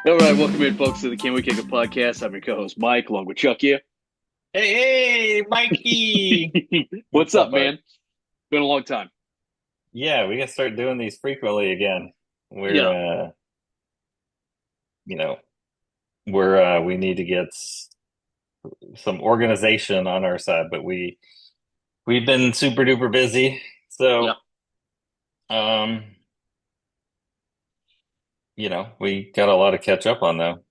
All right, welcome in, folks, to the Can We Kick It podcast. I'm your co-host Mike, along with Chuck here. Hey, Mikey. What's What's up, up, bud? man? Been a long time. Yeah, we gotta start doing these frequently again. We're Yeah, you know, we need to get some organization on our side, but we've been super duper busy. yeah, So, um, we got a lot to catch up on though.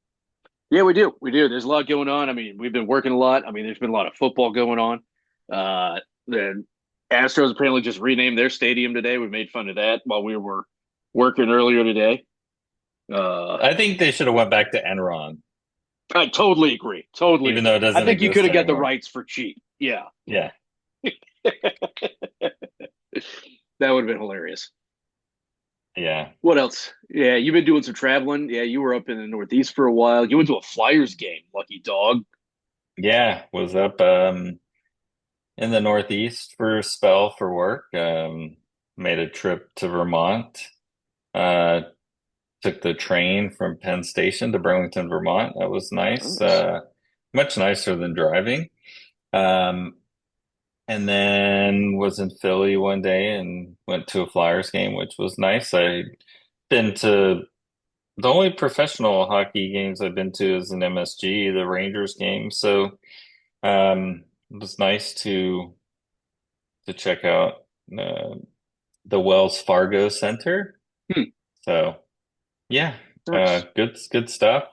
yeah. We do, we do. There's a lot going on. I mean, we've been working a lot. I mean, there's been a lot of football going on. The Astros apparently just renamed their stadium today. We made fun of that while we were working earlier today. Uh, I think they should have went back to Enron, I totally agree. Totally even though agree. it I doesn't think you could exist have got the anymore. rights for cheap. Yeah, Yeah. that would have been hilarious. Yeah. What else? Yeah, you've been doing some traveling. Yeah, you were up in the Northeast for a while. You went to a Flyers game, lucky dog. Yeah. Was up in the Northeast for a spell for work. Made a trip to Vermont. Uh, Took the train from Penn Station to Burlington, Vermont. That was nice. Nice. Much nicer than driving. Um, and then was in Philly one day and went to a Flyers game, which was nice. I've been to the only professional hockey games I've been to is an MSG, the Rangers game. So it was nice to check out uh, the Wells Fargo Center. Hmm, So yeah, nice. good stuff.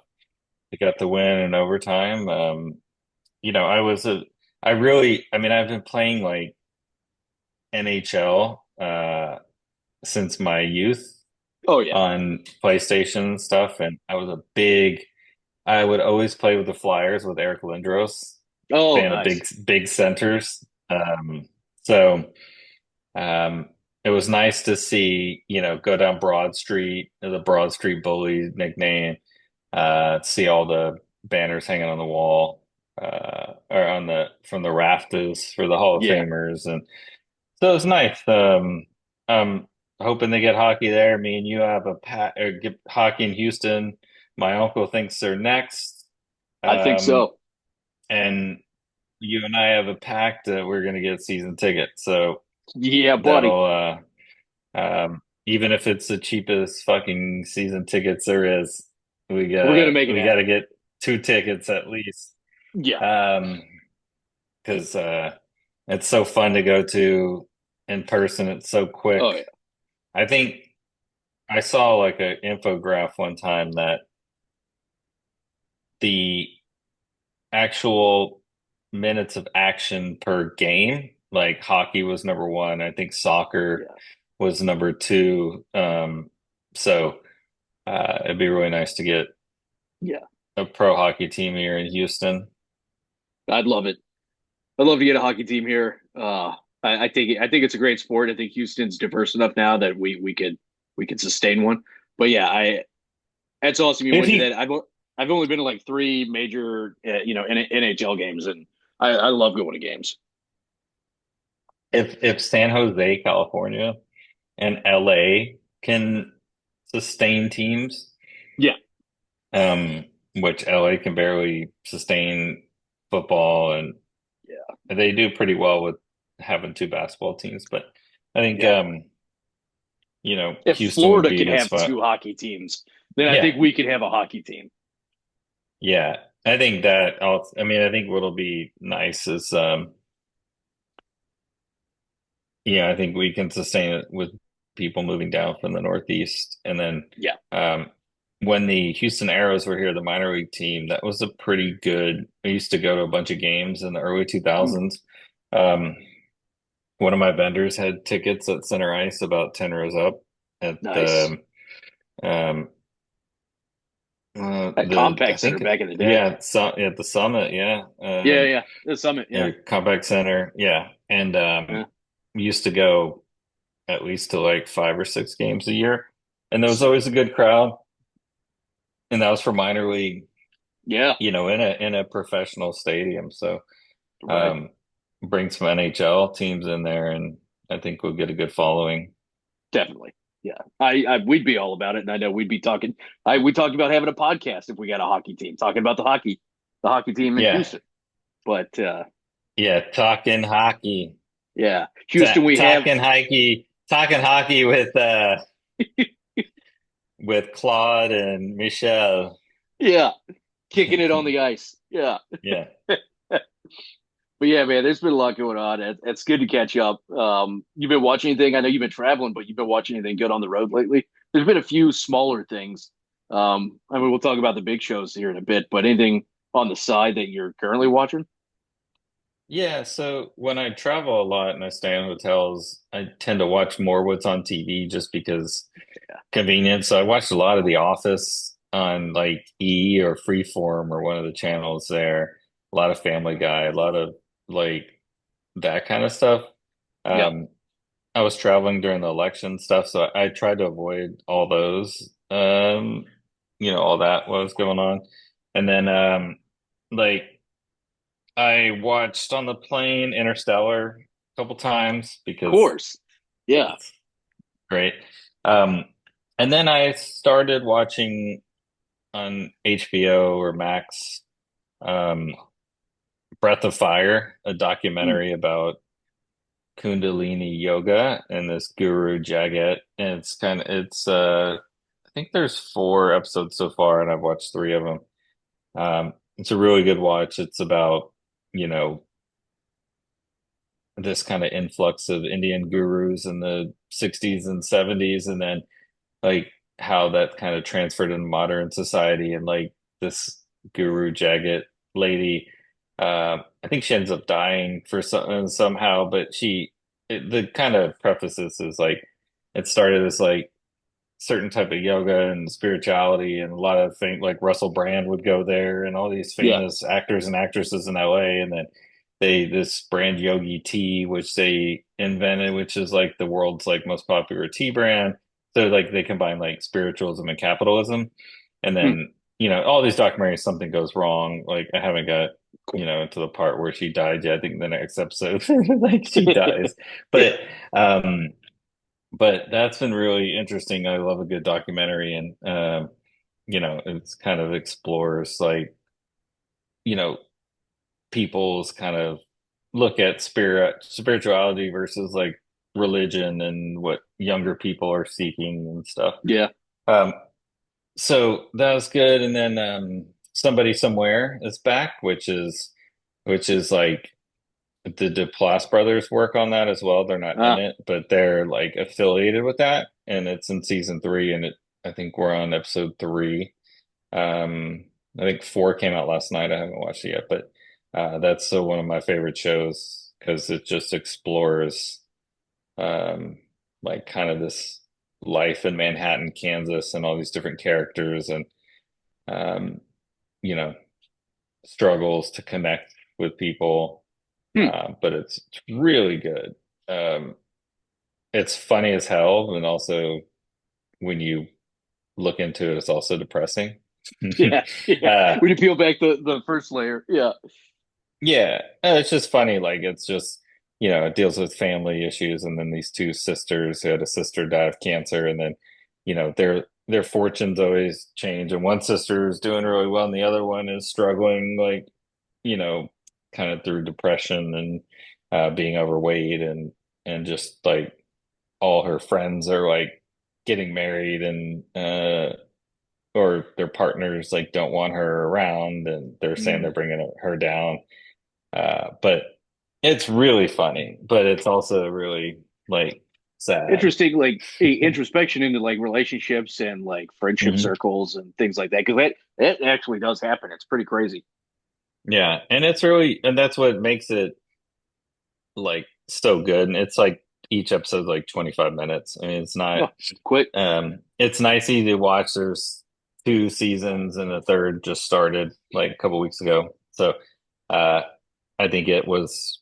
They got the win in overtime. I was I mean, I've been playing like NHL since my youth Oh yeah. on PlayStation and stuff, and I would always play with the Flyers with Eric Lindros, Oh, fan of nice. big centers. So um, it was nice to see, go down Broad Street, the Broad Street Bully nickname, see all the banners hanging on the wall, or on the from the rafters for the Hall of Yeah. Famers, and so it's nice. I'm hoping they get hockey there. Me and you have a or get hockey in Houston. My uncle thinks they're next, I think um, so. and you and I have a pact that we're going to get season tickets. So Yeah, buddy. that'll even if it's the cheapest fucking season tickets there is, We're gonna make it we got to happen. get two tickets at least. Yeah. Um, because it's so fun to go to in person. It's so Oh quick. yeah. I think I saw like an infograph one time that the actual minutes of action per game, like hockey was number one. I think soccer Yeah. was number two. So it'd be really nice to get Yeah. a pro hockey team here in Houston. I'd love it. I'd love to get a hockey team here. I think it's a great sport. I think Houston's diverse enough now that we could sustain one. But yeah, I that's awesome you If went to you that. I've only been to like three major NHL games, and I love going to games. if San Jose, California, and LA can sustain teams, Yeah, um, which LA can barely sustain football, and yeah, they do pretty well with having two basketball teams. But I think yeah. If Houston would Florida be a could good have spot. two hockey teams, then I Yeah, think we could have a hockey team. yeah. I mean, I think what'll be nice is yeah, I think we can sustain it with people moving down from the Northeast. And then Yeah. when the Houston Aeros were here, the minor league team, that was a pretty good. I used to go to a bunch of games in the early Mm, 2000s. Um, One of my vendors had tickets at Center Ice about 10 rows up at nice. um, At I Compact Center think, back in the day. yeah, so at the Summit, yeah. Yeah, yeah. The Summit. Yeah. Compact Center, yeah. And Yeah. we used to go at least to like five or six games a year. And there was always a Sweet. good crowd. And that was for minor league, Yeah. in a professional stadium. So Right. um bring some NHL teams in there and I think we'll get a good following. Definitely. Yeah, we'd be all about it, and I know we'd be talking. We talked about having a podcast if we got a hockey team, talking about the hockey team in Yeah. Houston. But Yeah. Talking hockey. yeah, Houston, we have Talking hockey with Claude and Michelle. yeah, kicking it on the ice. Yeah, Yeah. but yeah, man, there's been a lot going on. It's good to catch up. You've been watching anything? I know you've been traveling, but you've been watching anything good on the road lately? There's been a few smaller things. I mean, we'll talk about the big shows here in a bit, but anything on the side that you're currently watching? Yeah, so when I travel a lot and I stay in hotels, I tend to watch more what's on TV just because convenience. So I watched a lot of The Office on like E or Freeform or one of the channels there. A lot of Family Guy, a lot of like that kind of stuff. Yeah, Um, I was traveling during the election stuff, so I tried to avoid all those. All that was going on. And then like I watched on the plane Interstellar a couple times of because course. Yeah. it's great. Um, and then I started watching on HBO or Max, um, Breath of Fire, a Hmm. documentary about Kundalini yoga and this guru Jagat. And I think there's 4 episodes so far, and I've watched 3 of them. It's a really good watch. It's about, you know, this kind of influx of Indian gurus in the 60s and 70s, and then like how that kind of transferred in modern society. And like this Guru Jagat lady, I think she ends up dying for somehow, but the kind of prefaces is like it started as like certain type of yoga and spirituality, and a lot of things like Russell Brand would go there and all these Yeah. famous actors and actresses in LA. And then this brand Yogi tea, which they invented, which is like the world's like most popular tea brand. So like they combine like spiritualism and capitalism. And Hmm. then, all these documentaries, something goes wrong. Like I haven't got, to the part where she died yet. I think the next episode, like she dies. Yeah. But but that's been really interesting. I love a good documentary, and it's kind of explores like, you know, people's kind of look at spirituality versus like religion and what younger people are seeking and stuff. Yeah. Um, so that was good. And then Somebody Somewhere is back, which is like the Duplass brothers work on that as well. They're not in Ah, it, but they're like affiliated with that, and it's in season 3, and I think we're on episode 3. I think 4 came out last night. I haven't watched it yet, but that's still one of my favorite shows because it just explores um, like kind of this life in Manhattan, Kansas, and all these different characters, and um, you know, struggles to connect with people. hmm. But it's really good. Um, it's funny as hell, and also when you look into it, it's also depressing. Yeah. Yeah. uh, When you peel back the first layer. Yeah. yeah, it's just funny. Like it's just it deals with family issues, and then these 2 sisters who had a sister die of cancer, and then their fortunes always change, and one sister is doing really well, and the other one is struggling, like you know, kind of through depression and being overweight, and just like all her friends are like getting married, and or their partners like don't want her around, and they're saying Hmm. they're bringing her down. But it's really funny, but it's also really like sad. Interesting, like introspection into like relationships and like friendship Hmm. circles and things like that. Because that actually does happen. It's pretty crazy. Yeah, and that's what makes it like so good. And it's like each episode's like 25 minutes. I mean, Oh, quick. it's nice, easy to watch. There's 2 seasons, and the third just started like a couple weeks ago. So uh I think it was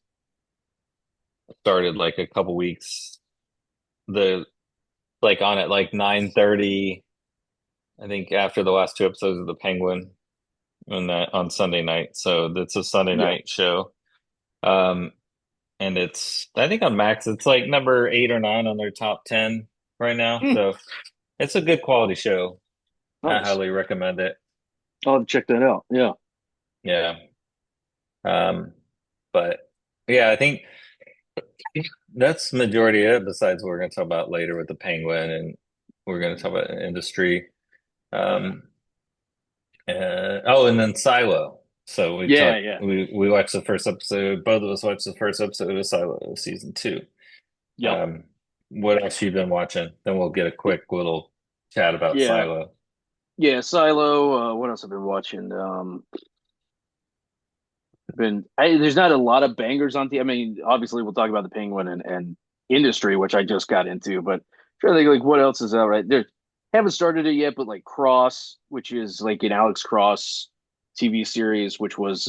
started like a couple weeks, the like on at like 9:30, I think, after the last 2 episodes of The Penguin, on Sunday night. So it's a Sunday Yeah. night show. Um, and it's I think on Max it's like number 8 or 9 on their top 10. right now. Hmm, So it's a good quality show. I nice. highly recommend it. I'll have to check that out. Yeah. Yeah. Um, but yeah, I think that's the majority of it, besides what we're going to talk about later with the Penguin, and we're going to talk about industry. Um, oh, and then Silo. So Yeah, yeah. we watched the first episode. Both of us watched the first episode of Silo season two. Yep. Um, what else you been watching? Then we'll get a quick little chat about Yeah. Silo. Yeah. Silo. What else have I been watching? There's not a lot of bangers on the. I mean, obviously we'll talk about the Penguin and industry, which I just got into, but trying to think like what else is out right there. Haven't started it yet, but like Cross, which is like an Alex Cross TV series, which was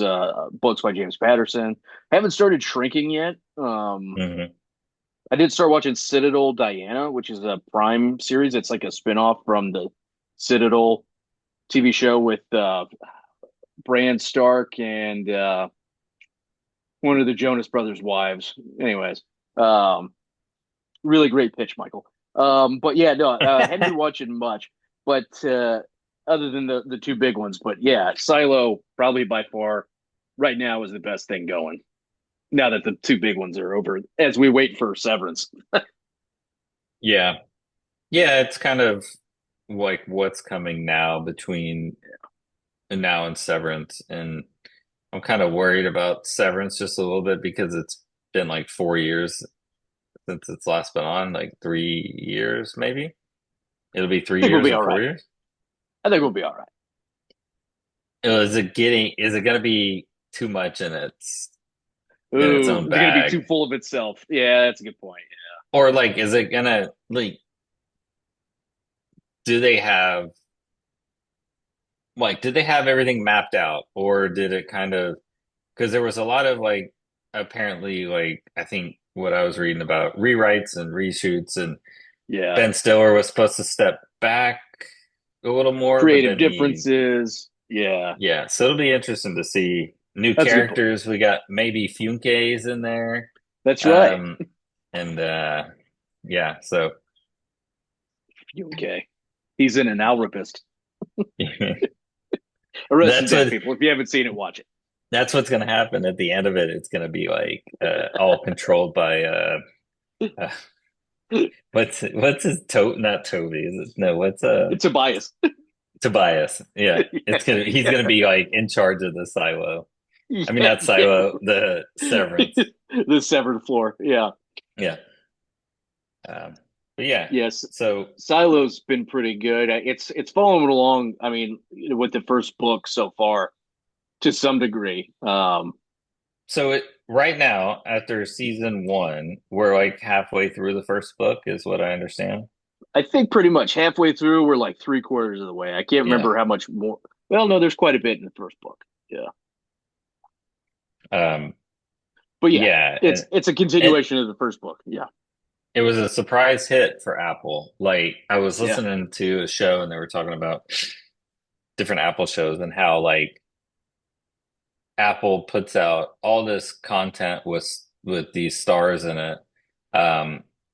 books by James Patterson. Haven't started Shrinking yet. Hmm. I did start watching Citadel Diana, which is a Prime series. It's like a spinoff from the Citadel TV show with Bran Stark and one of the Jonas Brothers' wives. Anyways, um, really great pitch, Michael. But yeah, no, hadn't been watching much, but other than the two big ones. But yeah, Silo probably by far right now is the best thing going. Now that the two big ones are over, as we wait for Severance. Yeah. Yeah, it's kind of like what's coming now between now and Severance. And I'm kind of worried about Severance just a little bit because it's been like 4 years since it's last been on, like 3 years maybe. It'll be I three think we'll years be or all four right. years. I think we'll be all right. Is it gonna be too much in its Ooh, own is it going to be too bag? full of itself? Yeah, that's a good point. Or like is it gonna like do they have did they have everything mapped out, or did it kind of, because there was a lot of like apparently like I think what I was reading about rewrites and reshoots, and Yeah, Ben Stiller was supposed to step back a little more, but creative then he, differences. Yeah, yeah, so it'll be interesting to see new that's a good point. characters. We got maybe Funke's in there. That's right. Um and yeah, so Okay, he's in an Alrapist. Arrested that's Dead what people. If you haven't seen it, watch it. that's what's gonna happen at the end of it. It's gonna be like all controlled by uh what's his not Toby, is it? No, what's It's a bias. Tobias. Yeah. Yeah, He's gonna yeah, be like in charge of the silo. I mean yeah, not yeah. silo, the severance. The severed floor. Yeah. Yeah. But yeah. Yes. So Silo's been pretty good. It's following along. I mean, with the first book so far to some degree. so it right now, after season one, we're like halfway through the first book, is what I understand. I think pretty much halfway through, we're like three quarters of the way. I can't Yeah. remember how much more. Well, no, there's quite a bit in the first book. Yeah, Um, but yeah, yeah, it's a and continuation of the first book. Yeah, it was a surprise hit for Apple. Like I was yeah, listening to a show and they were talking about different Apple shows and how like Apple puts out all this content with these stars in it.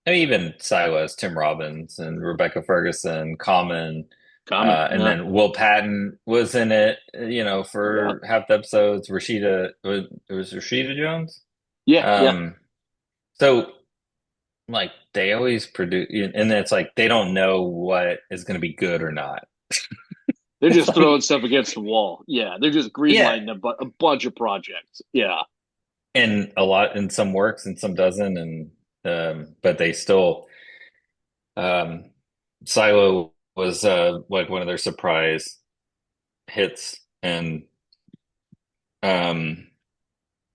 And even Silas, Tim Robbins, and Rebecca Ferguson, Common, common. and Yeah, then Will Patton was in it. yeah, For half the episodes. It was Rashida Jones. yeah, yeah. Um, so like they always produce, and it's like they don't know what is going to be good or not. They're It's just throwing like stuff against the wall. Yeah, they're just yeah, greenlighting a bunch of projects. Yeah, and a lot, and some works and some doesn't, and but they still um Silo was like one of their surprise hits, and um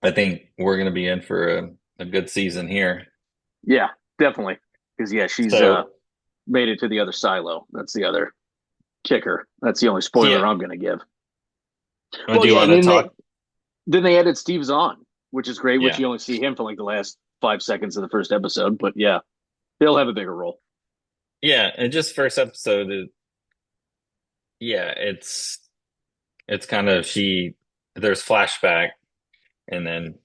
I think we're gonna be in for a good season here. yeah, definitely. Because yeah, she's So made it to the other silo. That's the other kicker. That's the only yeah, spoiler I'm going to give. do Well, you yeah, want and to talk? then they added Steve Zahn, which is great. Which Yeah, you only see him for like the last 5 seconds of the first episode, but yeah, he'll have a bigger role. yeah, and just first episode yeah, it's kind of there's flashback, and then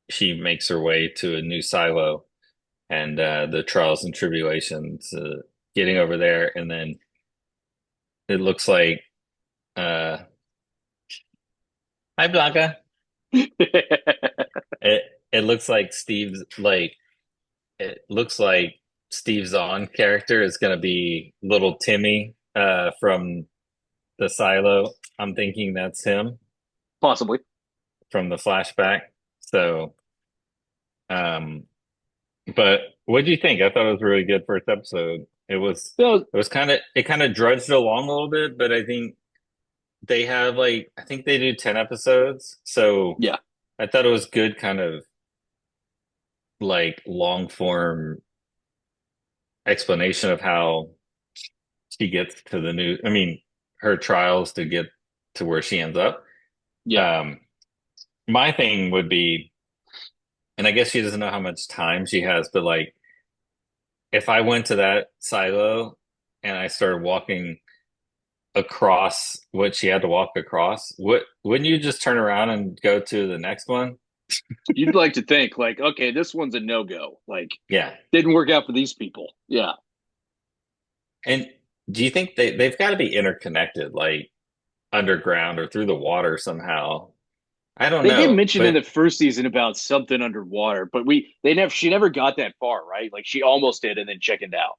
she makes her way to a new silo, and the trials and tribulations getting over there. And then it looks like, uh, hi Blanca. It it looks like it looks like Steve Zahn character is going to be little Timmy from the silo. I'm thinking that's him Possibly. from the flashback. So, um, but what do you think? I thought it was a really good first episode. So It was it kind of drudged along a little bit, but I think they have like I think they do 10 episodes. So yeah, I thought it was good kind of like long form explanation of how she gets to I mean, her trials to get to where she ends up. yeah. Um, my thing would be, and I guess she doesn't know how much time she has, but like if I went to that silo and I started walking across what she had to walk across, wouldn't you just turn around and go to the next one? You'd like to think like, okay, this one's a no go. Like, Yeah. didn't work out for these people. Yeah. And do you think they've got to be interconnected, like underground or through the water somehow? I don't They did know, mention in but the first season about something underwater, but she never got that far, right? Like she almost did and then chickened out.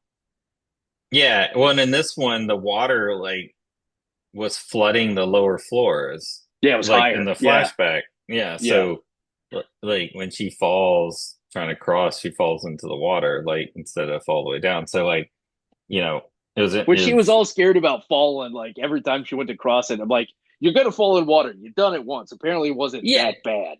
yeah. Well, and in this one, the water like was flooding the lower floors, Yeah, it was like in higher. the Yeah. flashback. Yeah. Yeah. So, like when she falls trying to cross, she falls into the water, like instead of fall the way down. So, like, you know, it When she was is, all scared about falling, like every time she went to cross it, I'm like, you're gonna fall in water. You've done it once. Apparently it wasn't yeah, that bad.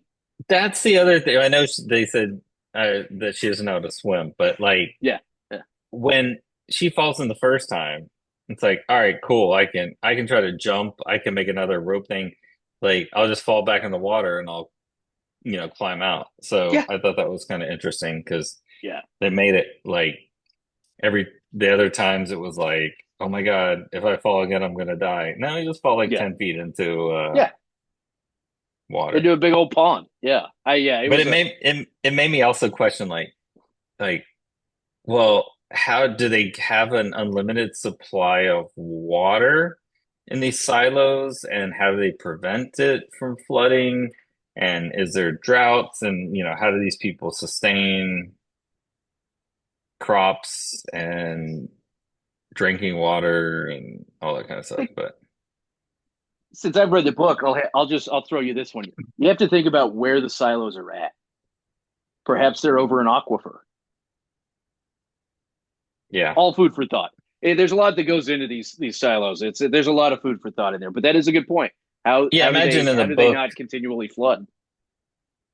that's the other thing. I know they said that she doesn't know how to swim, but like Yeah. Yeah. when she falls in the first time, it's like, all right, cool. I can try to jump. I can make another rope thing. Like I'll just fall back in the water and I'll climb out. So Yeah. I thought that was kind of interesting because Yeah. they made it like the other times it was like, oh my God, if I fall again, I'm gonna die. Now you just fall like Yeah. 10 feet into Yeah. water. Into a big old pond. Yeah. It But was a it made me also question like, well, how do they have an unlimited supply of water in these silos and how do they prevent it from flooding? And is there droughts and how do these people sustain crops and drinking water and all that kind of stuff. But since I've read the book, I'll throw you this one. You have to think about where the silos are at. Perhaps they're over an aquifer. yeah, All food for thought. There's a lot that goes into these silos. There's a lot of food for thought in there, but that is a good point. yeah. Imagine in the How do they book, not continually flood?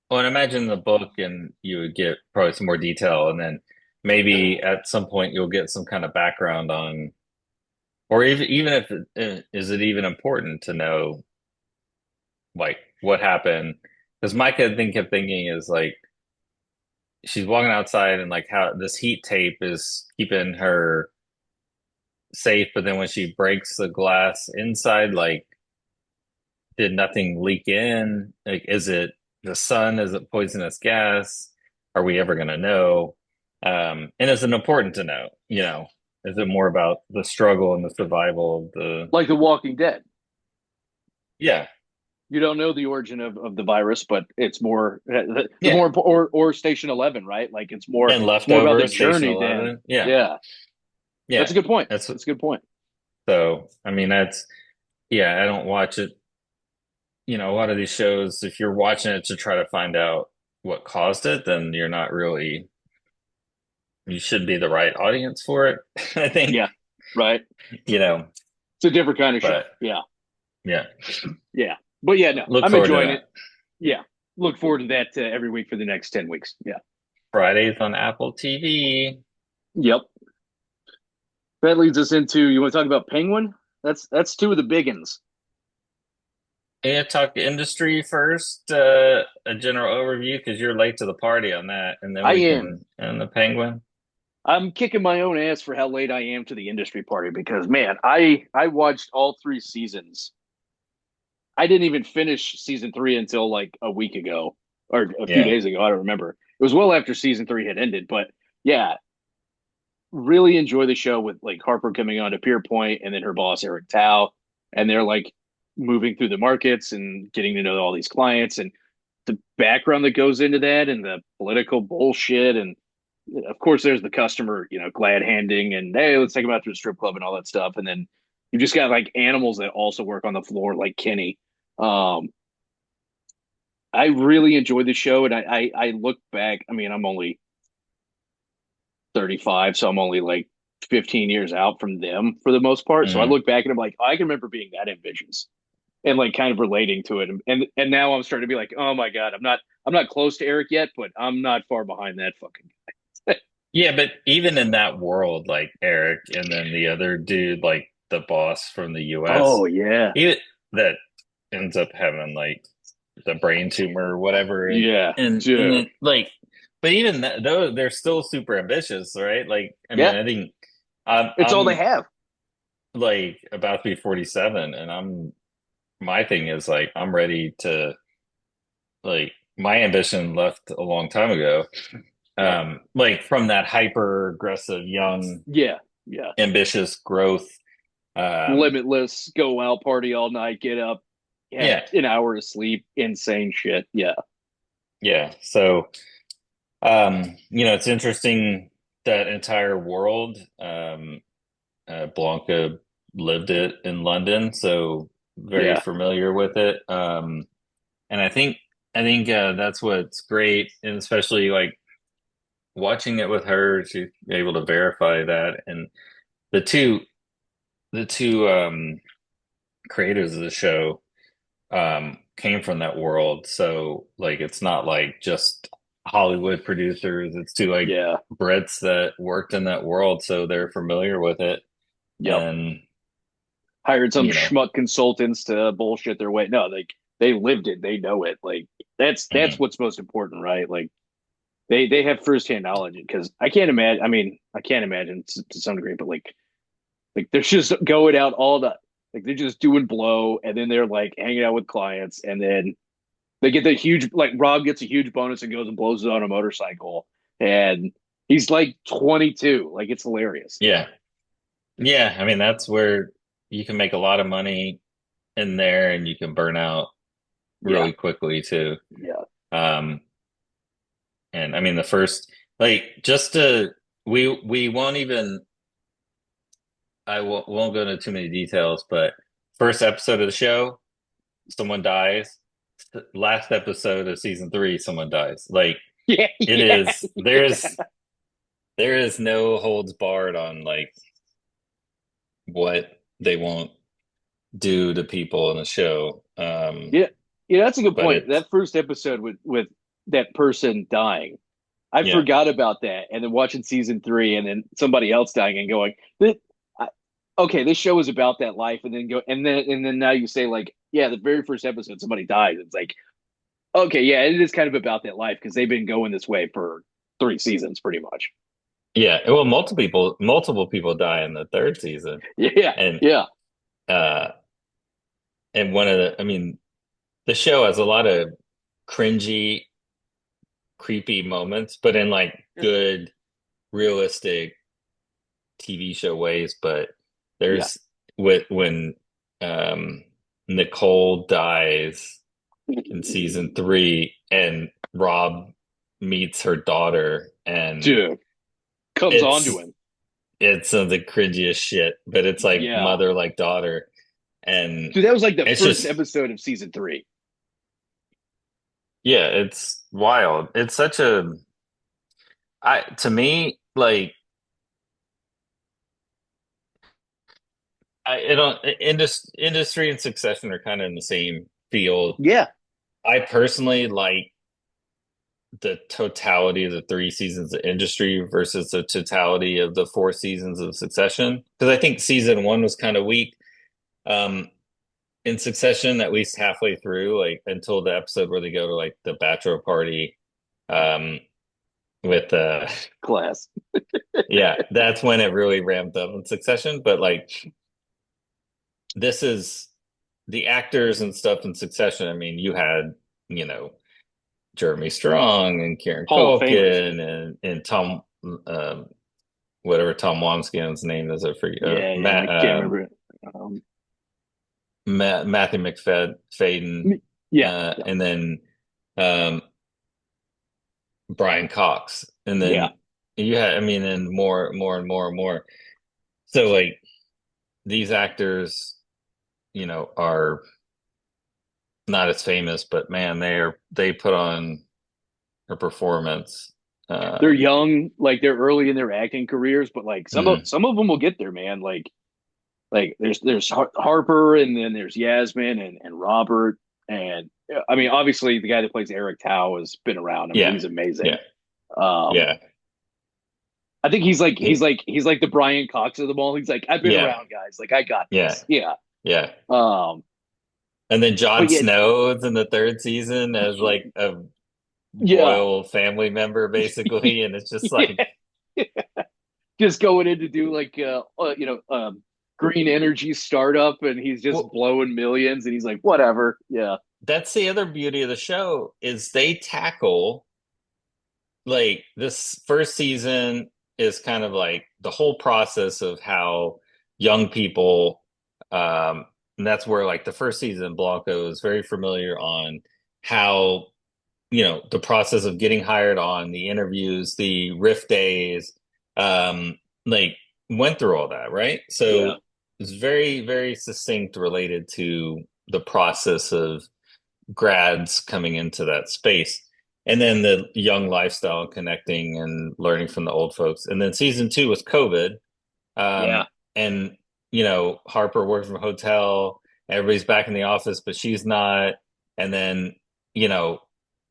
well, and imagine the book, and you would get probably some more detail, and then maybe at some point you'll get some kind of background on, or even if is it even important to know like what happened? Because Micah kept thinking is like she's walking outside and like how this heat tape is keeping her safe, but then when she breaks the glass inside, like did nothing leak in? Like, is it the sun? Is it poisonous gas? Are we ever going to know? And is it important to know? Is it more about the struggle and the survival of the? Like The Walking Dead. Yeah, You don't know the origin of the virus, but it's more the yeah. more or Station 11, right? Like And it's more about the leftovers, Station journey than 11. Yeah, yeah. That's yeah. a good point. That's That's a good point. so. I mean, that's yeah. I don't watch it. A lot of these shows, if you're watching it to try to find out what caused it, then you're not really you should be the right audience for it, I think, Yeah, right. you know, It's a different kind of show. but Yeah, yeah, yeah. But yeah, no, look I'm forward to enjoying that. it. Yeah, look forward to that every week for the next 10 weeks. Yeah. Fridays on Apple TV. Yep. That leads us into you want to talk about Penguin? That's two of the big ones. Yeah, talk industry first, a general overview because you're late to the party on that, and then I we am. can and the Penguin. I'm kicking my own ass for how late I am to the industry party because man, I watched all three seasons. I didn't even finish season three until like a week ago or a few Yeah, days ago. I don't remember. It was well after season three had ended, but yeah, really enjoy the show with like Harper coming on to Pier Point and then her boss Eric Tao, and they're like moving through the markets and getting to know all these clients and the background that goes into that and the political bullshit and of course there's the customer, glad handing and hey, let's take them out to the strip club and all that stuff. And then you just got like animals that also work on the floor, like Kenny. Um, I really enjoyed the show, and I look back. I mean, I'm only 35, so I'm only like 15 years out from them for the most part. So I Mhm. look back and I'm like, oh, I can remember being that ambitious and like kind of relating to it. And now I'm starting to be like, oh my God, I'm not close to Eric yet, but I'm not far behind that fucking guy. Yeah, but even in that world, like Eric and then the other dude, like the boss from the US, Oh yeah. he that ends up having like the brain tumor or whatever, Yeah, and dude. then like, but even that, though they're still super ambitious, right? Like, I mean, Yeah, I think I'm it's all they I'm have. like about to be 47, and my thing is like I'm ready to like my ambition left a long time ago. Yep. Like from that hyper aggressive young Yeah, yeah. ambitious growth. Um, Limitless, go out, party all night, get up, have yeah, an hour of sleep, insane shit. Yeah. yeah. So, it's interesting that entire world. Blanca lived it in London, so very Yeah. familiar with it. And I think that's what's great, and especially like watching it with her, she's able to verify that. And the two, the two creators of the show came from that world. So like it's not like just Hollywood producers, it's two like Yeah. Brits that worked in that world, so they're familiar with it. Yep. And Hired some you know, schmuck consultants to bullshit their way. No, like they lived it. They know it. Like that's mhm. what's most important, right? Like they have firsthand knowledge because I can't imagine. I mean, I can't imagine to some degree, but like they're just going out all the like they're just doing blow, and then they're like hanging out with clients, and then they get the huge like Rob gets a huge bonus and goes and blows it on a motorcycle, and he's like 22. Like it's hilarious. Yeah. Yeah, I mean that's where you can make a lot of money in there and you can burn out Yeah, really quickly too. yeah, Um and I mean the first like just to we won't even won't go into too many details, but first episode of the show, someone dies. Last episode of season 3, someone dies. Like yeah, it yeah, is there is no holds barred on like what they won't do to people in the show. yeah. Yeah, that's a good But point. it's That first episode with that person dying, I yeah. forgot about that, and then watching season three, and then somebody else dying, and going, okay, this show is about that life, and then now you say like, yeah, the very first episode somebody dies. It's like, okay, yeah, it is kind of about that life because they've been going this way for 3 seasons, pretty much. Yeah, well, multiple people die in the third season, Yeah, and yeah, uh, and one of the, I mean, the show has a lot of cringy, creepy moments, but in like good, realistic TV show ways. But yeah. there's when um Nicole dies in season 3, and Rob meets her daughter, and Dude comes on to it's him. it's the cringiest shit, but it's like Yeah, mother like daughter, and dude, that was like the it's first just episode of season three. yeah, it's wild. It's such a I to me like I don't industry and Succession are kind of in the same field. Yeah, I personally like the totality of the 3 seasons of Industry versus the totality of the 4 seasons of Succession, because I think season 1 was kind of weak. Um, in Succession, at least halfway through, like until the episode where they go to like the bachelor party, um, with class. yeah, that's when it really ramped up in Succession. But like this is the actors and stuff in Succession. I mean, you had, you know, Jeremy Strong and Kieran Hall of Famers. Culkin and um, whatever Tom Wamskin's name is, I forget. Yeah, I can't remember it. Um, Matthew McFadden, yeah, yeah, and then um, Brian Cox, and yeah. then you had, I mean, and more and more and more. So like these actors, are not as famous, but man, they put on a performance. They're Um, young, like they're early in their acting careers, but like mm, some of them will get there, man. Like there's Harper, and then there's Yasmin and Robert, and I mean, obviously the guy that plays Eric Tao has been around. I mean, yeah, he's amazing. yeah, Um, yeah, I think he, he's like the Brian Cox of them all. He's like, I've been yeah, around, guys. Like I got yeah, this. Yeah. yeah. Um, And then Jon but yeah, Snow is in the third season as like a yeah, royal family member, basically, and it's just like, yeah. Just going in to do like green energy startup, and he's just well, blowing millions, and he's like, whatever. Yeah. that's the other beauty of the show is they tackle like this first season is kind of like the whole process of how young people and that's where like the first season Blanco is very familiar on how the process of getting hired on, the interviews, the riff days, like went through all that, right? Yeah. So it's very very succinct related to the process of grads coming into that space. And then the young lifestyle connecting and learning from the old folks. And then season two was COVID. Yeah. And, Harper worked from a hotel. Everybody's back in the office, but she's not. And then, you know,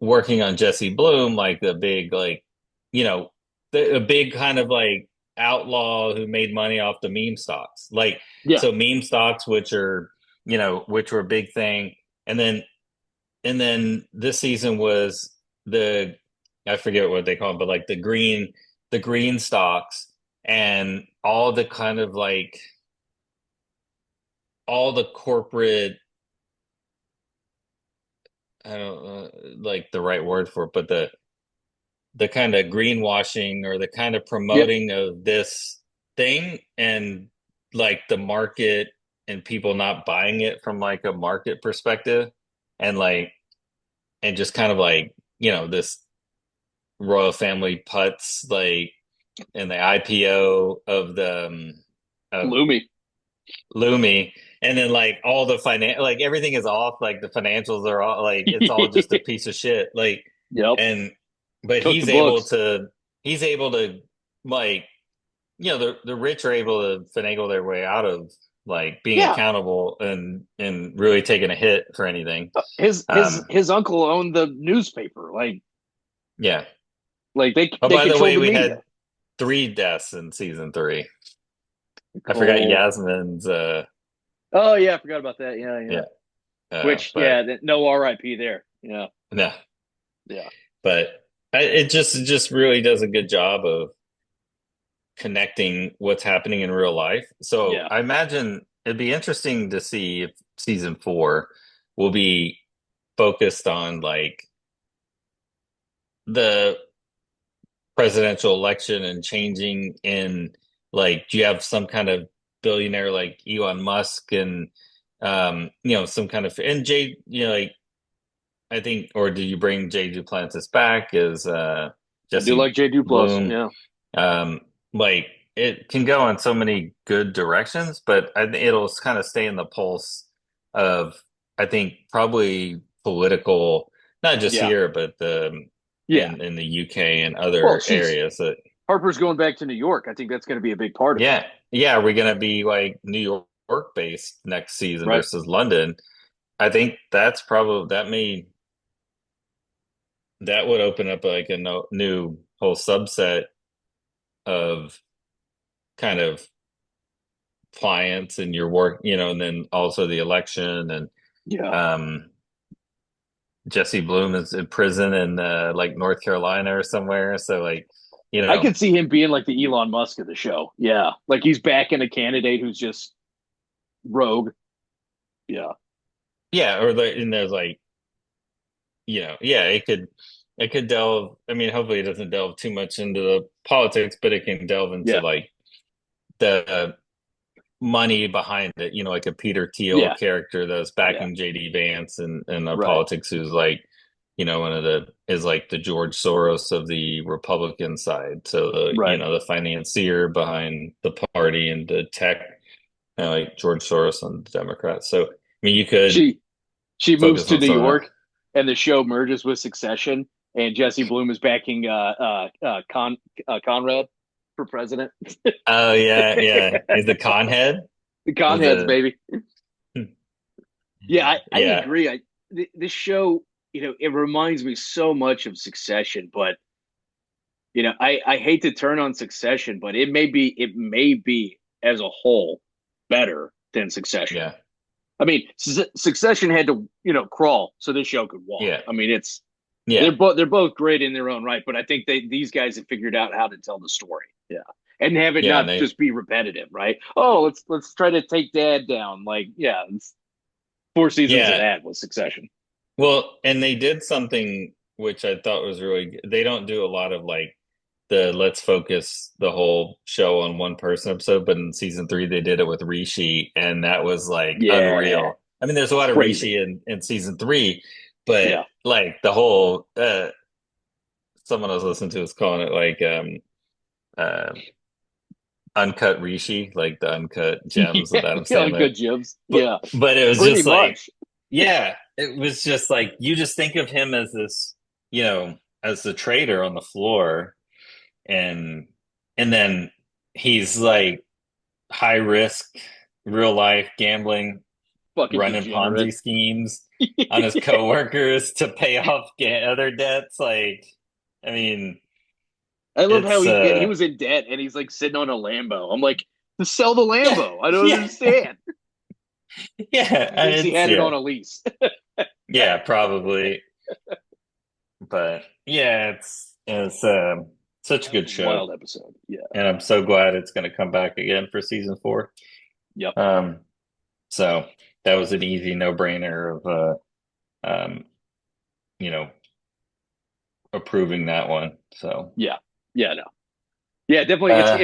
working on Jesse Bloom, like the big, like, a big kind of like outlaw who made money off the meme stocks. Like, Yeah. so meme stocks, which were a big thing. And then this season was the I forget what they call it, but like the green stocks and all the kind of like all the corporate I don't know like the right word for it, but the kind of greenwashing or the kind of Yep. promoting of this thing and like the market and people not buying it from like a market perspective and like and just kind of like this royal family putts like in the IPO of the of Loomy. Lumi, and then like all the like everything is off, like the financials are all like it's all just a piece of shit. Like Yep. and but Cook the he's able books. to like the rich are able to finagle their way out of like being Yeah. accountable and really taking a hit for anything. Um His uncle owned the newspaper. yeah. Like Oh, they by the controlled way, the we media. had three deaths in season three. I forgot Oh. Yasmin's Oh yeah, I forgot about that. Yeah, yeah. yeah. Which But no R.I.P. there. Yeah. no. Yeah. But it just really does a good job of connecting what's happening in real life. So Yeah. I imagine it'd be interesting to see if season four will be focused on like the presidential election and changing in like do you have some kind of billionaire like Elon Musk and some kind of and Jay like I think, or do you bring Jay Duplantis back as I do Jesse like Jay Duplos. Bloom? Yeah. Um, like it can go in so many good directions, but I think it'll kind of stay in the pulse of I think probably political, not just Yeah. here, but the Yeah. in the UK and Well, other she's areas. That Harper's going back to New York. I think that's going to be a big part of it. yeah, yeah, are we gonna be like New York based next season Right. versus London? I think that's probably that would open up like a new whole subset of kind of clients and your work, and then also the election and Yeah. um Jesse Bloom is in prison in like North Carolina or somewhere. So like, you I know, could see him being like the Elon Musk of the show. Yeah. Like he's backing a candidate who's just rogue. Yeah. yeah, or and there's like, yeah, it could. it could delve. I mean, hopefully, it doesn't delve too much into the politics, but it can delve into Yeah, like the money behind it. You know, like a Peter Thiel yeah, character that's yeah. backing JD Vance and our Right, politics, who's like, you know, one of the is like the George Soros of the Republican side. So the right. the financier behind the party and the tech, like George Soros on the Democrats. So I mean, you could She she moves focus to on New some of that. York, and the show merges with Succession, and Jesse Bloom is backing Conrad for president. Oh yeah, yeah. He's the con head. The Is Conheads, the baby. Yeah, I yeah, agree. This show, it reminds me so much of Succession, but I hate to turn on Succession, but it may be as a whole better than Succession. yeah, I mean, Succession had to crawl so this show could walk. yeah, I mean, yeah, they're both great in their own right, but I think these guys have figured out how to tell the story. Yeah. And have it yeah. And not they just be repetitive, right? Oh, let's try to take dad down. Like, yeah, it's 4 seasons of yeah. that was Succession. Well, and they did something which I thought was really good. They don't do a lot of like the let's focus the whole show on one person episode, but in season three they did it with Rishi, and that was like Yeah, unreal. I mean, there's a lot of crazy. Rishi in season three, but Yeah. like the whole someone I was listening to was calling it like uh uncut Rishi, like the uncut gems Yeah, of Adam yeah, Sandler. good Jibs. But Yeah, it was pretty just like, much. yeah, it was just like you just think of him as this, as the trader on the floor, and then he's like high risk, real life gambling, Fucking running degenerate. Ponzi schemes on his coworkers to pay off other debts. Like, I mean, I love how it's he was in debt and he's like sitting on a Lambo. I'm like, to sell the yeah, Lambo. I don't yeah, understand. yeah. He thinks he It's had it yeah, on a lease. yeah, probably. But yeah, it's such a That was good a show, wild episode. Yeah. and I'm so glad it's going to come back again for season four. Yep. Um, so that was an easy no-brainer of um, you know, approving that one. So Yeah. Yeah. No. Yeah. Definitely. uh,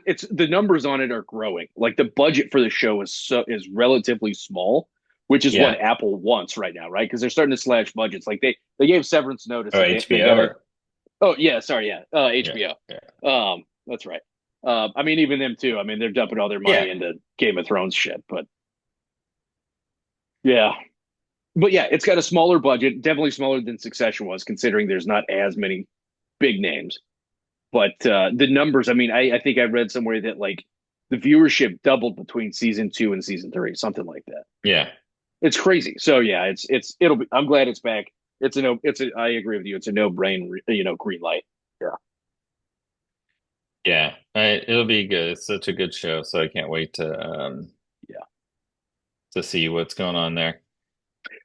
It's the numbers on it are growing. Like the budget for the show is relatively small, which is yeah, what Apple wants right now, right? Because they're starting to slash budgets. Like they gave severance notice oh that they got HBO to. or Oh yeah. Sorry. Yeah. yeah, HBO. yeah, That's right. I mean, even them too. I mean, they're dumping all their yeah, money into Game of Thrones shit, but yeah. But yeah, it's got a smaller budget, definitely smaller than Succession was, considering there's not as many big names. But the numbers, I mean, I think I read somewhere that like the viewership doubled between season two and season three, something like that. yeah, It's crazy. So yeah, it'll be. I'm glad it's back. It's a no. It's a. I agree with you. It's a no brain. Green light. Yeah. yeah. It'll be good. It's such a good show, so I can't wait Yeah. to see what's going on there.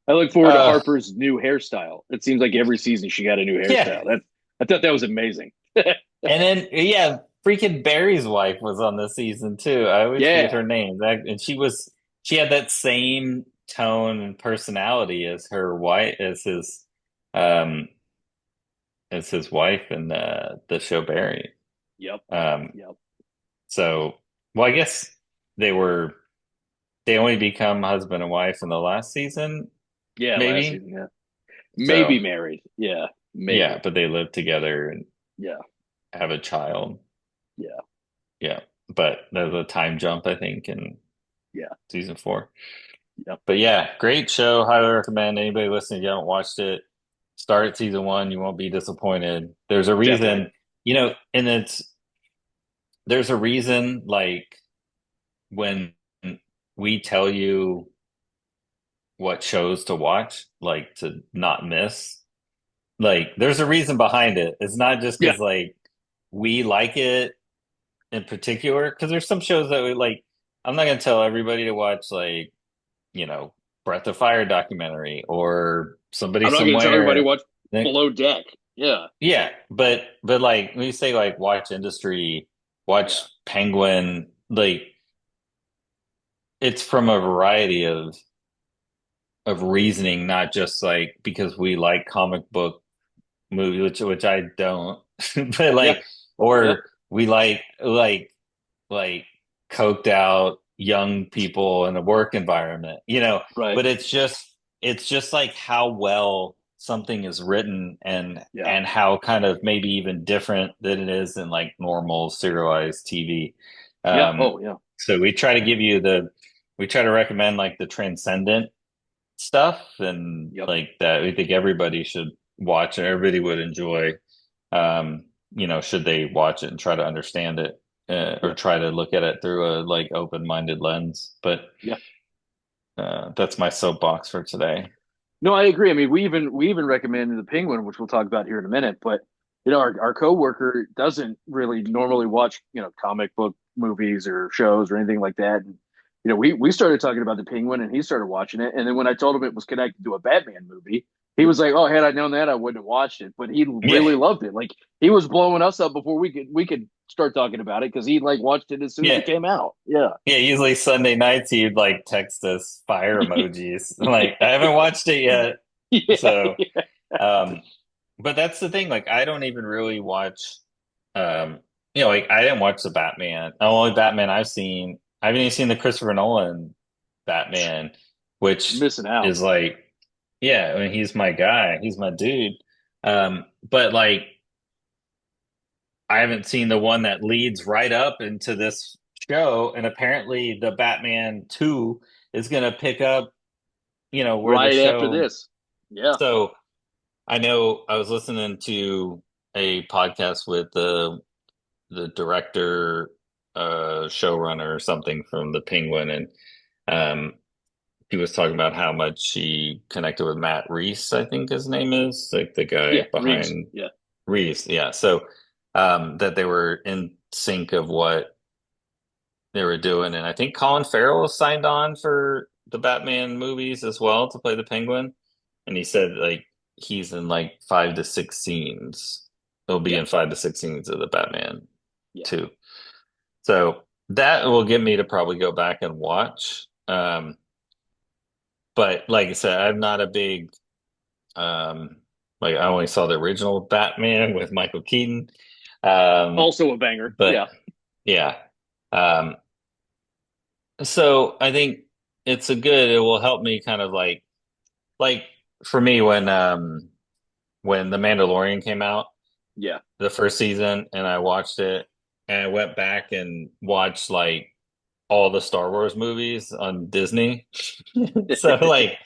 I look forward to Uh, Harper's new hairstyle. It seems like every season she got a new yeah, hairstyle. I thought that was amazing. and then yeah, freaking Barry's wife was on this season too. I always forget Yeah. her name. And she had that same tone and personality as her wife, um as his wife in the show Barry. Yep. Um, Yep. so well, I guess they were they only become husband and wife in the last season, Yeah. Last maybe. season. Yeah. So Maybe married. Yeah. yeah, Maybe. but they live together and Yeah. have a child. Yeah. Yeah, but there's a time jump, I think, in Yeah. season four. Yep. But yeah, great show. Highly recommend anybody listening. If you haven't watched it, start at season one. You won't be disappointed. There's a Definitely. reason, and there's a reason, like when we tell you what shows to watch, like to not miss, like there's a reason behind it. It's not just Yeah. because like we like it in particular, because there's some shows that we like. I'm not gonna tell everybody to watch like, Breath of Fire documentary or Somebody I'm not going to tell everybody Somewhere. watch Below Deck. Yeah. Yeah, but like when you say like watch industry, watch Yeah. Penguin, like it's from a variety of reasoning, not just like because we like comic book movie, which I don't, but Yeah, like, yeah, or we like coked out young people in a work environment, right. but it's just like how well something is written Yeah, and how kind of maybe even different than it is in like normal serialized TV. yeah. Um, Oh, yeah. so we try to recommend like the transcendent stuff and Yep. like that we think everybody should watch and everybody would enjoy should they watch it and try to understand it or Yeah, try to look at it through a like open-minded lens. But yeah. that's my soapbox for today. No, I agree. I mean, we even recommended the Penguin, which we'll talk about here in a minute. But our coworker doesn't really normally watch comic book movies or shows or anything like that. And we started talking about the Penguin, and he started watching it. And then when I told him it was connected to a Batman movie, he was like, "Oh, had I known that, I wouldn't have watched it." But he Yeah, really loved it. Like he was blowing us up before we could start talking about it because he like watched it as soon as yeah, it came out. Yeah. yeah. Usually Sunday nights he'd like text us fire emojis. Like I haven't watched it yet. Yeah. So Yeah. um but that's the thing, like I don't even really watch um like I didn't watch the Batman. The only Batman I've seen, I haven't even seen the Christopher Nolan Batman, You're which missing out. is like, yeah, I mean he's my guy, he's my dude. But like I haven't seen the one that leads right up into this show, and apparently the Batman 2 is gonna pick up, where the Right after show. this. Yeah. So I know I was listening to a podcast with the director, showrunner or something from the Penguin, and um, he was talking about how much he connected with Matt Reese, I think his name is, like the guy Yeah. Reeves. behind Yeah. Reese. Yeah, so that they were in sync of what they were doing, and I think Colin Farrell signed on for the Batman movies as well to play the Penguin, and he said like he's in like 5 to 6 scenes. He'll be Yeah. in 5 to 6 scenes of the Batman Yeah. too. So that will get me to probably go back and watch. But like I said, I'm not a big um like I only saw the original Batman with Michael Keaton. Um, Also a banger. but Yeah. yeah. Um, so I think it will help me kind of like for me when The Mandalorian came out, Yeah. the first season, and I watched it and I went back and watched like all the Star Wars movies on Disney. So like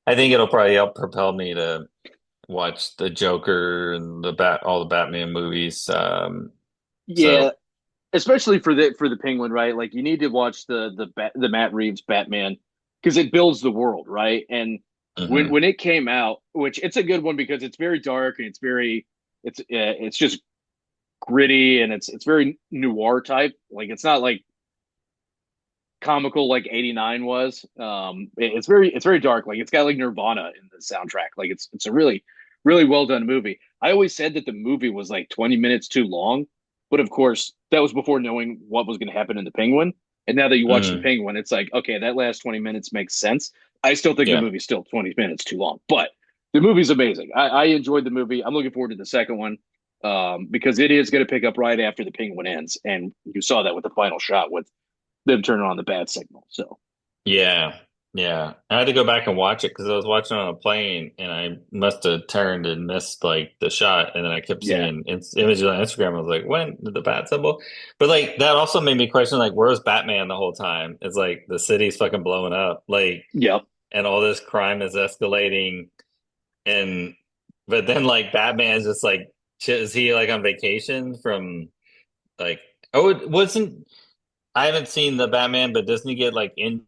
I think it'll probably help propel me to watch the Joker and all the Batman movies. Yeah. So Especially for the Penguin, right? Like you need to watch the Matt Reeves Batman because it builds the world, right? And when mhm. when it came out, which it's a good one because it's very dark and it's just gritty and it's very noir type. Like it's not like comical like 89 was. It's very dark. Like it's got like Nirvana in the soundtrack. Like it's a really well done movie. I always said that the movie was like 20 minutes too long, but of course that was before knowing what was going to happen in the Penguin. And now that you watch the Mhm. Penguin, it's like okay, that last 20 minutes makes sense. I still think the Yeah. movie's still 20 minutes too long, but the movie's amazing. I enjoyed the movie. I'm looking forward to the second one because it is going to pick up right after the Penguin ends, and you saw that with the final shot with them turning on the bad signal. So Yeah, yeah. I had to go back and watch it because I was watching on a plane and I must have turned and missed like the shot, and then I kept yeah, seeing images on Instagram. I was like, "When did the bat symbol?" But like that also made me question like, where's Batman the whole time? It's like the city's fucking blowing up, like, yeah, and all this crime is escalating, and but then like Batman's just like, is he like on vacation from like? Oh, it wasn't. I haven't seen the Batman, but doesn't he get like in?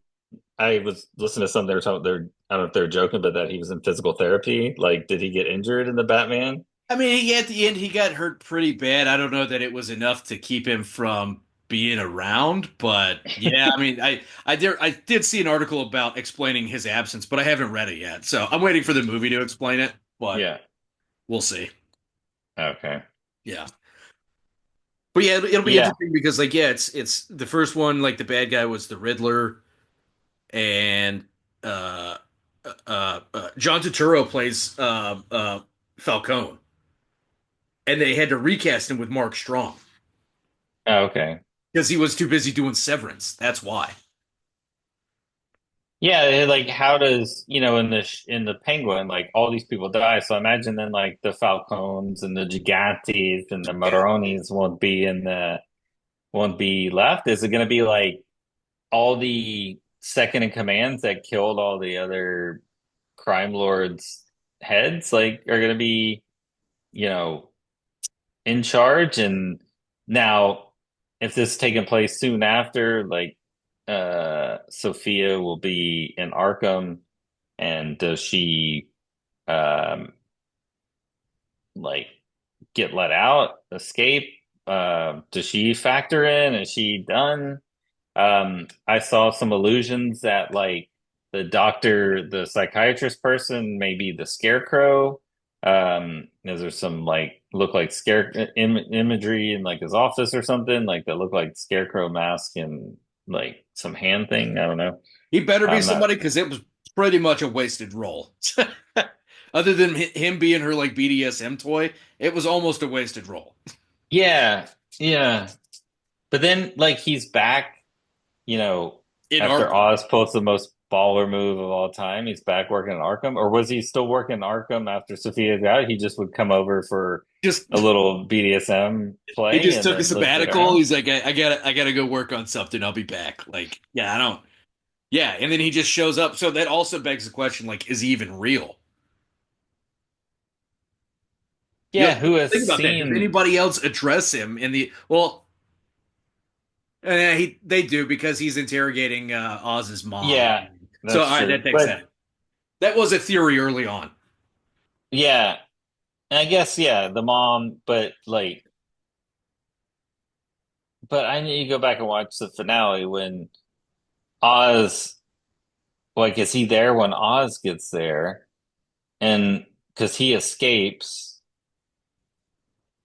I was listening to some they were talking. They're I don't know if they're joking, but that he was in physical therapy. Like, did he get injured in the Batman? I mean, at the end, he got hurt pretty bad. I don't know that it was enough to keep him from being around, but yeah, I mean, I did see an article about explaining his absence, but I haven't read it yet. So I'm waiting for the movie to explain it, but Yeah. we'll see. Okay. Yeah. But yeah, it'll be Yeah. interesting because like yeah, it's the first one, like the bad guy was the Riddler, and John Turturro plays Falcone. and they had to recast him with Mark Strong Oh, okay. because he was too busy doing Severance. That's why. Yeah, like how does, in the Penguin, like all these people die. So imagine then like the Falcones and the Gigantes and the Yeah. Moronis won't be left. Is it going to be like all the second in commands that killed all the other crime lords' heads, like are going to be, you know, in charge? And now, if this is taking place soon after, like Sophia will be in Arkham, and does she um like get let out, escape? Does she factor in? Is she done? I saw some allusions that like the psychiatrist person, may be the Scarecrow. Is there some like look like imagery in like his office or something like that look like Scarecrow mask and like some hand thing? I don't know. He better be I'm not. somebody because it was pretty much a wasted role. Other than him being her like BDSM toy, it was almost a wasted role. Yeah, yeah. But then like he's back, you know, In after Arkham. Oz pulls the most baller move of all time. He's back working in Arkham, or was he still working in Arkham after Sophia's out? He just would come over for Just a little BDSM he play just and took a then lived it sabbatical. around. He's like, I gotta go work on something. I'll be back. Like, yeah, I don't. Yeah, and then he just shows up. So that also begs the question, like, is he even real? You know, Yeah, who has think about that. Does seen? anybody else address him in the well? They do because he's interrogating Oz's mom. Yeah, So all that's right, true. that makes But sense. That was a theory early on. yeah, and I guess yeah, the mom. But I need to go back and watch the finale when Oz. Like, is he there when Oz gets there? And because he escapes,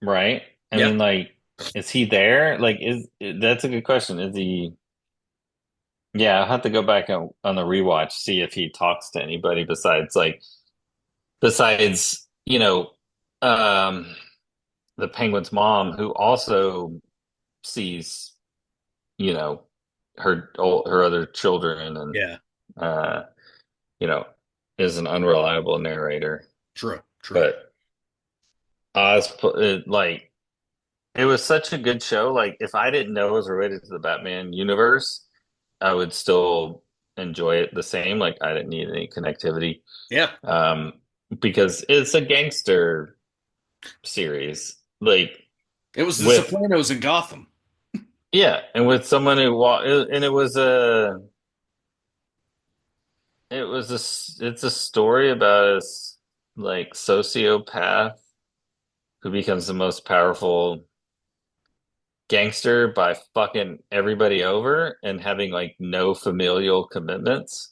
right? I Yep. mean, like, is he there? Like, is that's a good question. Is he? Yeah, I'll have to go back on the rewatch, see if he talks to anybody besides, um, the Penguin's mom, who also sees, you know, her other children, and Yeah. uh, you know, is an unreliable narrator. True. True. But like, it was such a good show. Like, if I didn't know it was related to the Batman universe, I would still enjoy it the same. Like, I didn't need any connectivity. Yeah. Um, because it's a gangster series. Like, It was The with Sopranos in Gotham. yeah, and with someone and it's a story about like sociopath who becomes the most powerful gangster by fucking everybody over and having like no familial commitments.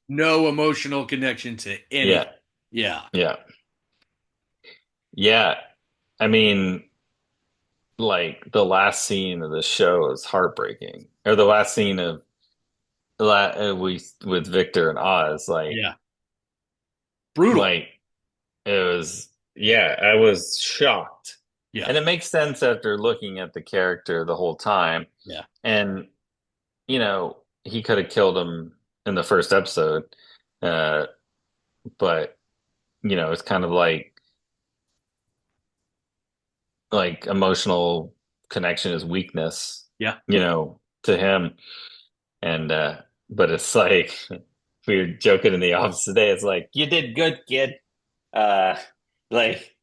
No emotional connection to Yeah, anything. Yeah. yeah, yeah. I mean, like the last scene of the show is heartbreaking, or the last scene of we with Victor and Oz, Yeah. Brutal. like it was. Yeah, I was shocked, Yeah. and it makes sense after looking at the character the whole time. Yeah. And he could have killed him in the first episode, uh, but it's kind of like emotional connection is weakness, Yeah. to him. And but it's like we were joking in the office today. It's like, you did good, kid. Like,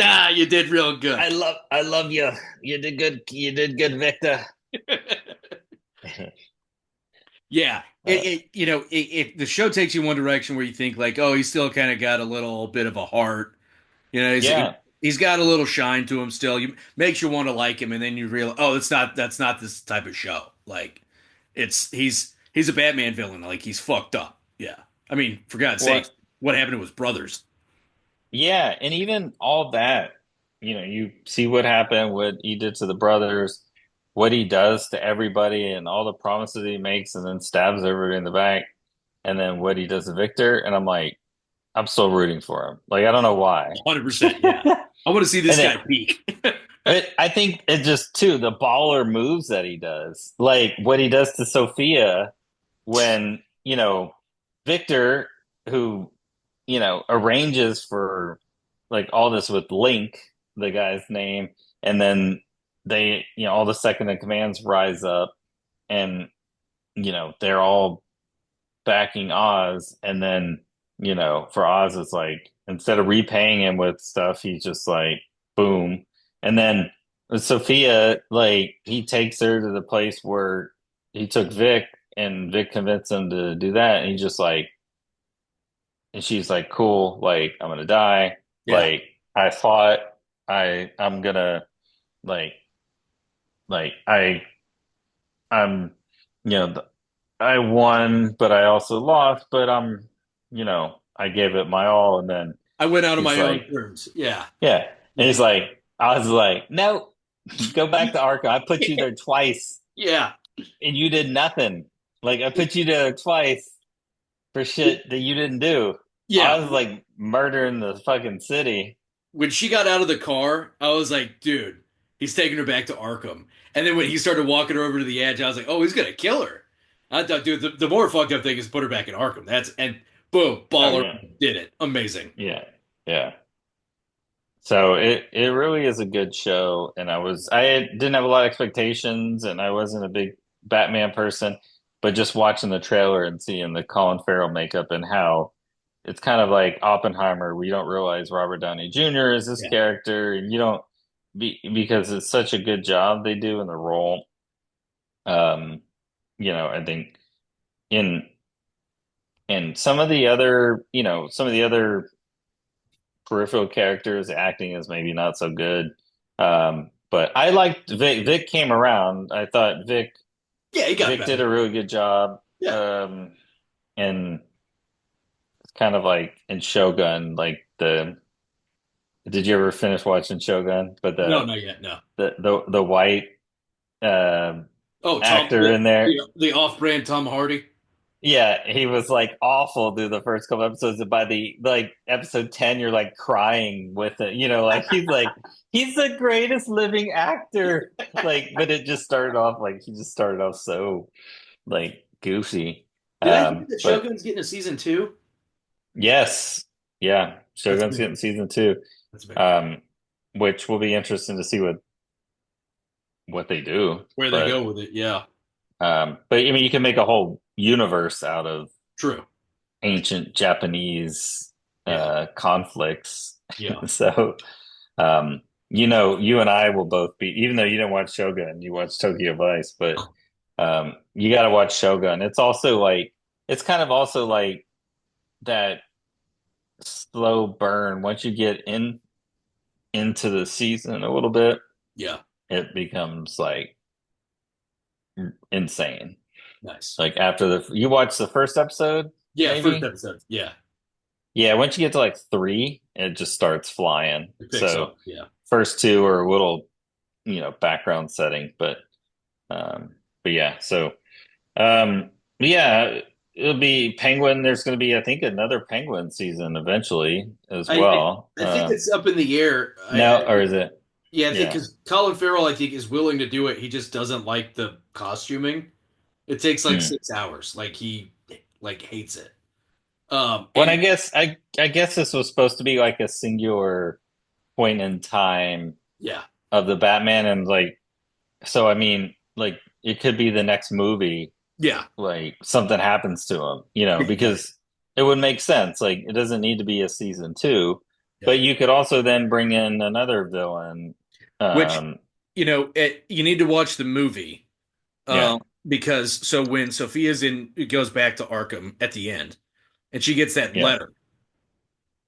Ah, you did real good. I love you. You did good. You did good, Victor. Yeah. Uh, The show takes you one direction where you think like, oh, he's still kind of got a little bit of a heart. yeah. He's got a little shine to him still. You makes you want to like him, and then you realize, oh, that's not this type of show. Like, he's a Batman villain. Like he's fucked up. Yeah. I mean, for God's sake, What? what happened to his brothers? Yeah, and even all that, you see what happened, what he did to the brothers, what he does to everybody, and all the promises he makes, and then stabs everybody in the back, and then what he does to Victor, and I'm like, I'm still rooting for him. Like, I don't know why. 100%. Yeah. I want to see And this then, guy peak. I think it just too the baller moves that he does, like what he does to Sophia when Victor, who arranges for like all this with Link, the guy's name, and then they all the second in commands rise up, and they're all backing Oz, and then for Oz it's like instead of repaying him with stuff, he's just like boom. And then with Sophia, like he takes her to the place where he took Vic, and Vic convinced him to do that, and he's just like, and she's like, cool, like I'm gonna die, Yeah. like I fought, I'm gonna like I'm you know I won, but I also lost, but I gave it my all. And then I went out on he's my like, own terms. Yeah. yeah. And Yeah. he's like, I was like, no, go back to Arkham. I put you there twice Yeah. and you did nothing. Like, I put you there twice for shit that you didn't do. I Yeah. was like murdering the fucking city. When she got out of the car, I was like, dude, he's taking her back to Arkham. And then when he started walking her over to the edge, I was like, oh, he's gonna kill her. I thought, dude, the more fucked up thing is put her back in Arkham. That's and boom, Oh, baller yeah. did it. Amazing. Yeah. Yeah. So it really is a good show, and didn't have a lot of expectations, and I wasn't a big Batman person, but just watching the trailer and seeing the Colin Farrell makeup and how it's kind of like Oppenheimer, we don't realize Robert Downey Jr. is this Yeah. character, and you don't because it's such a good job they do in the role. Um, I think in some of the other peripheral characters, acting is maybe not so good. But I liked Vic. Vic came around. I thought Yeah, he got Vic did better. a really good job. Yeah. And it's kind of like in Shogun, like did you ever finish watching Shogun? But No, not yet. No. the white um Oh, Tom, actor in there. the off-brand Tom Hardy. Yeah, he was like awful through the first couple episodes, and by the like episode 10, you're like crying with it. Like he's the greatest living actor. Like, but it just started off like he just started off so like goofy. Did I hear that But Shogun's getting a season two? yes, yeah, That's Shogun's big. getting season two, That's big. which will be interesting to see what they do. Where they But go with it. Yeah. but I mean, you can make a whole universe out of True. ancient Japanese Yeah. conflicts. Yeah. So, you and I will both be, even though you didn't watch Shogun, you watched Tokyo Vice, but you got to watch Shogun. It's kind of also like that slow burn. Once you get into the season a little bit, Yeah. it becomes like insane. Nice. Like after you watch the first episode, Yeah, maybe? first episode. Yeah. Yeah, once you get to like three, it just starts flying. It picks So up. Yeah. first two are a little, background setting, but yeah. So, yeah, it'll be Penguin. There's going to be, I think, another Penguin season eventually as I well. I think it's up in the air. No, or is it? Yeah, I think Yeah. because Colin Farrell, I think, is willing to do it. He just doesn't like the costuming. It takes like Hmm. 6 hours. Like he hates it. Well, And I guess this was supposed to be like a singular point in time yeah, of the Batman, and like, so I mean, like, it could be the next movie. yeah, Like something happens to him, because it would make sense. Like it doesn't need to be a season two, yeah. but you could also then bring in another villain. Which Um, you need to watch the movie. Yeah. Because so when Sophia's it goes back to Arkham at the end, and she gets that Yeah. letter,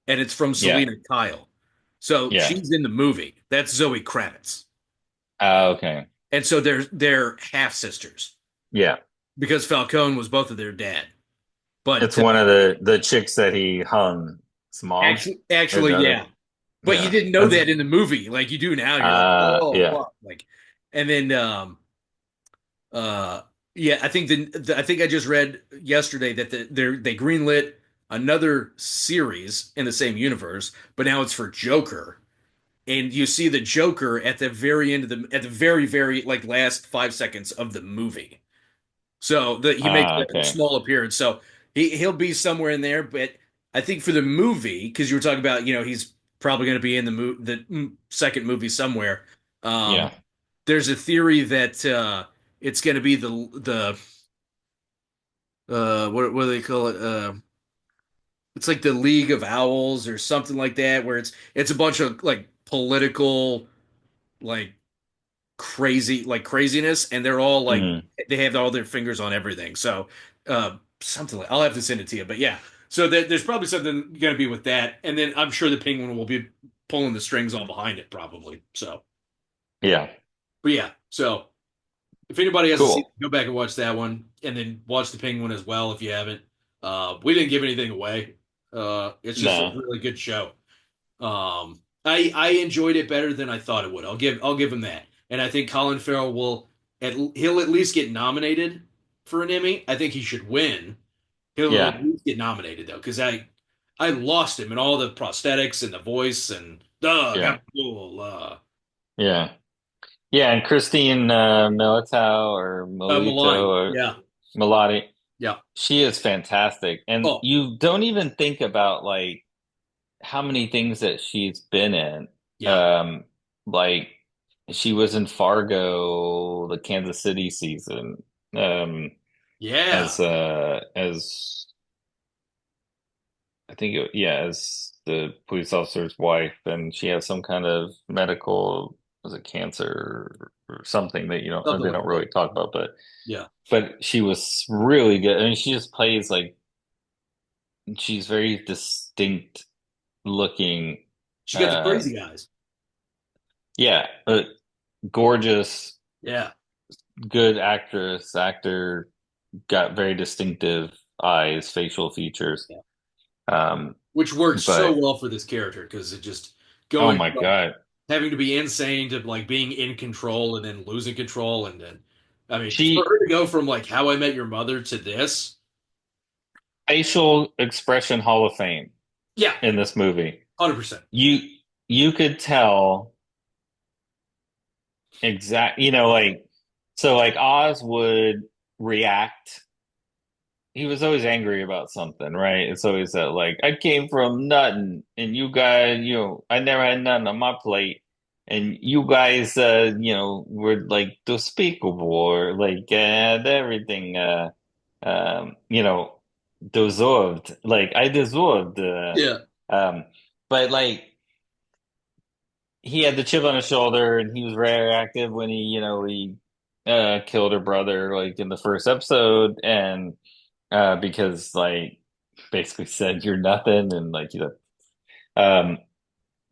and it's from Yeah. Selena Kyle. So Yeah. she's in the movie. That's Zoe Kravitz. Okay. And so they're half sisters Yeah. because Falcone was both of their dad. But It's one of the chicks that he hung. His mom. actually, Is that yeah. it? But Yeah. you didn't know That's- that in the movie, like you do now. You're like, oh, yeah. fuck. Like, and then, yeah, I think I think I just read yesterday that they greenlit another series in the same universe, but now it's for Joker, and you see the Joker at the very end of at the very, very like last 5 seconds of the movie. So he makes Ah, a okay. small appearance. So he'll be somewhere in there. But I think for the movie, because you were talking about, he's probably going to be in the second movie somewhere. Um, Yeah. there's a theory that it's going to be what do they call it? It's like the League of Owls or something like that, where it's a bunch of like political like craziness, and they're all like Mhm. they have all their fingers on everything. So something like I'll have to send it to you, but yeah. So there's probably something going to be with that, and then I'm sure the Penguin will be pulling the strings all behind it, probably. So, Yeah. but yeah. So if anybody hasn't seen Cool. it, go back and watch that one, and then watch the Penguin as well if you haven't. We didn't give anything away. It's just a No. really good show. I enjoyed it better than I thought it would. I'll give him that. And I think Colin Farrell he'll at least get nominated for an Emmy. I think he should win. He'll at Yeah. least get nominated though, because I lost him in all the prosthetics and the voice and Yeah. Gabagool, Yeah. Yeah. And Christine Militow or Malign. Molito or Yeah, Melati, yeah. she is fantastic. And Oh, you don't even think about like how many things that she's been in. yeah, Um, like she was in Fargo, the Kansas City season, yeah. as I think as the police officer's wife, and she has some kind of medical, was it cancer or something that Something they like don't that. really talk about, Yeah. but she was really good. I mean, she just plays like she's very distinct looking. She got the Uh, crazy eyes. yeah, gorgeous, Yeah. good actor, got very distinctive eyes, facial features. Yeah. Um, Which works so but well for this character because it just oh going my from God, having to be insane to like being in control and then losing control and then I mean for she her to go from like How I Met Your Mother to this, facial expression Hall of Fame yeah, in this movie. 100%. You you could tell exact, like so like Oz would react. He was always angry about something, right? It's always that like I came from nothing and you guys, I never had nothing on my plate. And you guys were like despicable or like everything deserved. Like I deserved Yeah. um but like he had the chip on his shoulder and he was very active when he killed her brother like in the first episode and because like basically said you're nothing and like um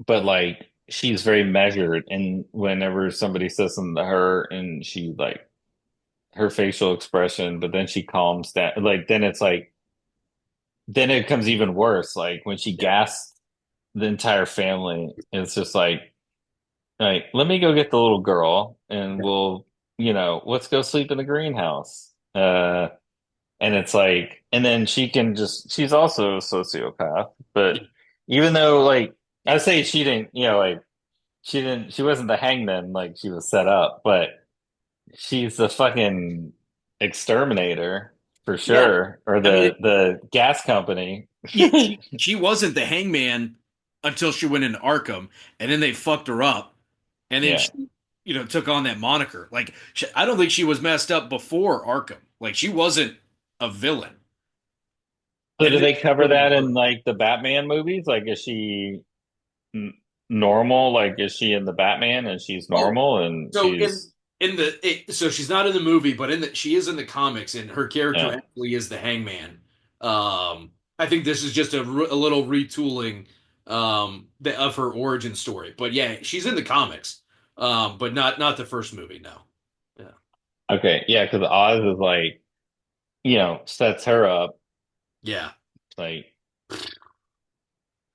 but like she's very measured and whenever somebody says something to her and she like her facial expression but then she calms down like then it becomes even worse like when she Yeah. gassed the entire family it's just like let me go get the little girl and we'll let's go sleep in the greenhouse and it's like, and then she's also a sociopath. But Yeah. even though, like, I say she didn't, like, she wasn't the hangman like she was set up, but she's the fucking exterminator for Yeah. sure, or I mean, the gas company. she wasn't the hangman until she went into Arkham, and then they fucked her up, and then Yeah. she, took on that moniker. Like, I don't think she was messed up before Arkham. Like, she wasn't a villain, So and do then they she cover turned that her. in like the Batman movies? Like, is she n normal? Like, is she in the Batman and she's Oh, normal and so in she's so she's not in the movie, but she is in the comics, and her character yeah. actually is the Hangman. I think this is just a little retooling of her origin story, but yeah, she's in the comics, but not the first movie. No, yeah, Okay, yeah, because Oz is like, sets her up. yeah, Like,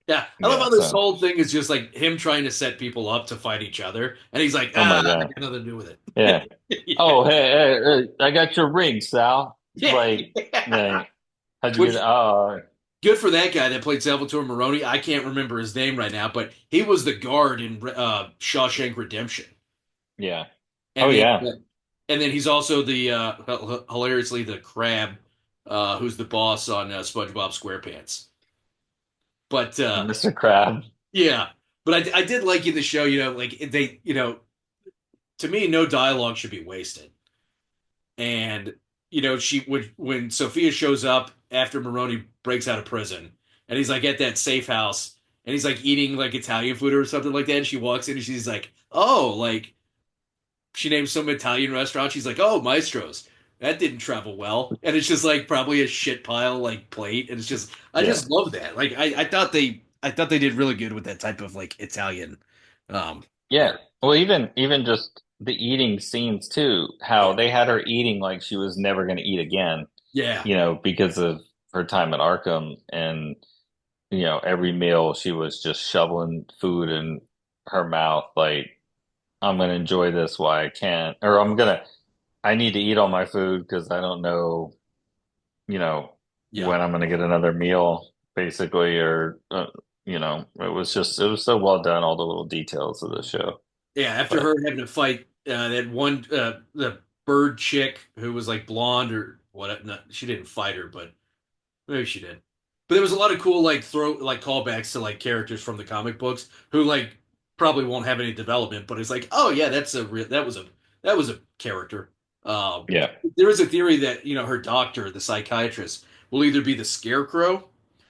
yeah. I love yeah, how this so, whole thing is just like him trying to set people up to fight each other, and he's like, oh my I God. got nothing to do with Yeah. it. Yeah, Oh, hey, I got your ring, Sal. yeah, Like, yeah. like, how'd you get Which it? Oh, good for that guy that played Salvatore Maroni. I can't remember his name right now, but he was the guard in Shawshank Redemption. Yeah. Oh And then, yeah. and then he's also the hilariously the crab, who's the boss on SpongeBob SquarePants. But Mr. Crab. yeah, but I did like in the show, like they, to me, no dialogue should be wasted. And she would when Sophia shows up after Maroni breaks out of prison, and he's like at that safe house, and he's like eating like Italian food or something like that, and she walks in and she's like, oh, like she names some Italian restaurant. She's like, oh, Maestro's. That didn't travel well, and it's just like probably a shit pile like plate, and it's just I Yeah. just love that. Like I thought they did really good with that type of like Italian. Yeah. Art. Well, even just the eating scenes too, how Yeah, they had her eating like she was never going to eat again, yeah, because of her time at Arkham, and every meal she was just shoveling food in her mouth like, I'm going to enjoy this while I can, or I need to eat all my food because I don't know, you know, yeah. when I'm going to get another meal, basically, or it was so well done, all the little details of the show. Yeah, after But her having to fight that one the bird chick who was like blonde or what? No, she didn't fight her, but maybe she did. But there was a lot of cool like callbacks to like characters from the comic books who like probably won't have any development, but it's like, oh yeah, that was a character. Um, yeah, there is a theory that her doctor, the psychiatrist, will either be the Scarecrow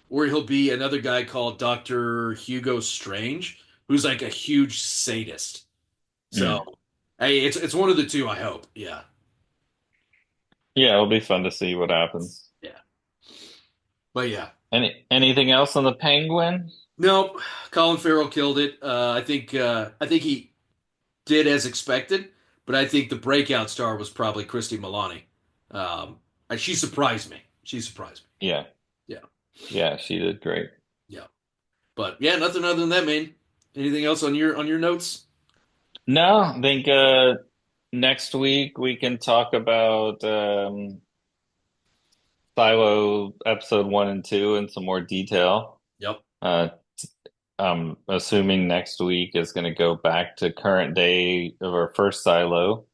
or he'll be another guy called Doctor Hugo Strange, who's like a huge sadist. mm. So, hey, it's one of the two. I hope. Yeah, Yeah, it'll be fun to see what happens. yeah. But yeah, Anything else on the Penguin? nope. Colin Farrell killed it. I think he did as expected, but I think the breakout star was probably Christy Milani. And she surprised me. She surprised Yeah, me. Yeah, yeah, she did great. yeah. But yeah, nothing other than that, man. Anything else on your notes? No, I think next week we can talk about Silo episode 1 and 2 in some more detail. Yep. Uh, I'm assuming next week is going to go back to current day of our first Silo.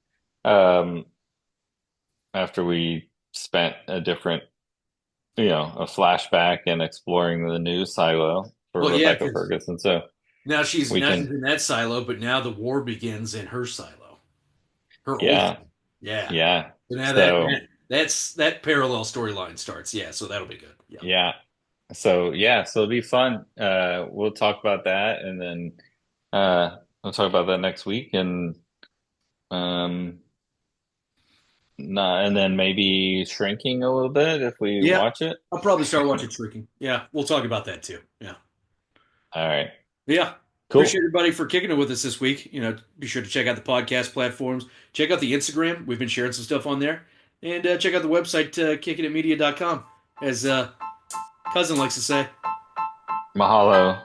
Um, after we spent a flashback and exploring the new Silo for Well, yeah, Rebecca because Ferguson. So now she's we now she's can, in that silo, but now the war begins in her silo, her old yeah, one. Yeah. yeah. So now So that parallel storyline starts. Yeah, so that'll be good. Yeah. yeah. So it'll be fun. We'll talk about that, and then we'll talk about that next week, and um, and then maybe shrinking a little bit if we Yeah. watch it. I'll probably start watching Shrinking. Yeah, we'll talk about that too. Yeah. All right, Yeah. Appreciate cool. everybody for kicking it with us this week. Be sure to check out the podcast platforms. Check out the Instagram. We've been sharing some stuff on there. And check out the website, kickingitmedia.com, as Cousin likes to say. Mahalo.